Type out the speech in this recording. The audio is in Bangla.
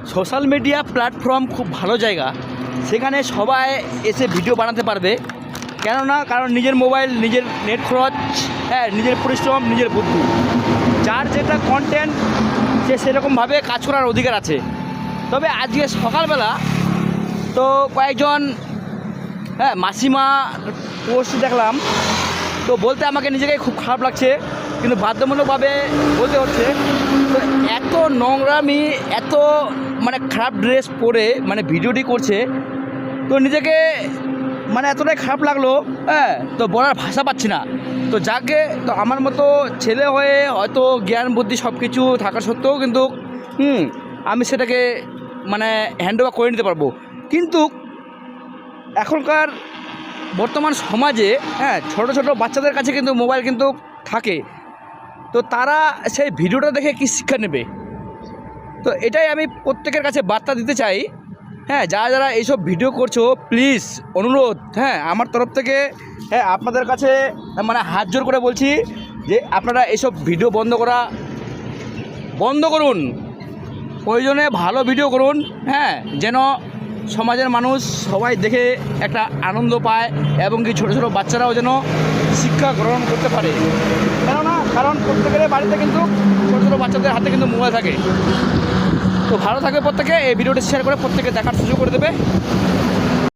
সোশ্যাল মিডিয়া প্ল্যাটফর্ম খুব ভালো জায়গা, সেখানে সবাই এসে ভিডিও বানাতে পারবে। কারণ নিজের মোবাইল, নিজের নেট খরচ, হ্যাঁ, নিজের পরিশ্রম, নিজের বুদ্ধি, যার যেটা কন্টেন্ট সে সেরকমভাবে কাজ করার অধিকার আছে। তবে আজকে সকালবেলা তো কয়েকজন মাসিমা পোস্ট দেখলাম, তো বলতে আমাকে নিজেকে খুব খারাপ লাগছে, কিন্তু বাধ্যমূলকভাবে বলতে হচ্ছে। তো এত নোংরামি, এত খারাপ ড্রেস পরে ভিডিওটি করছে, তো নিজেকে এতটাই খারাপ লাগলো, তো বলার ভাষা পাচ্ছি না। তো যাকে, তো আমার মতো ছেলে হয়ে হয়তো জ্ঞান বুদ্ধি সব কিছু থাকা সত্ত্বেও কিন্তু আমি সেটাকে হ্যান্ড ওভার করে নিতে পারবো। কিন্তু এখনকার বর্তমান সমাজে ছোট ছোট বাচ্চাদের কাছে কিন্তু মোবাইল কিন্তু থাকে, তো তারা সেই ভিডিওটা দেখে কি শিক্ষা নেবে? তো এটাই আমি প্রত্যেকের কাছে বার্তা দিতে চাই। যারা যারা এইসব ভিডিও করছো, প্লিজ অনুরোধ, আমার তরফ থেকে আপনাদের কাছে হাত জোর করে বলছি যে আপনারা এইসব ভিডিও বন্ধ করুন। প্রয়োজনে ভালো ভিডিও করুন, যেন সমাজের মানুষ সবাই দেখে একটা আনন্দ পায়, এবং কি ছোটো ছোটো বাচ্চারাও যেন শিক্ষা গ্রহণ করতে পারে। কারণ প্রত্যেকের বাড়িতে কিন্তু ছোটো ছোটো বাচ্চাদের হাতে কিন্তু মোবাইল থাকে। তো ভালো থাকবে প্রত্যেকে, এই ভিডিওটি শেয়ার করে প্রত্যেকে দেখার সুযোগ করে দেবে।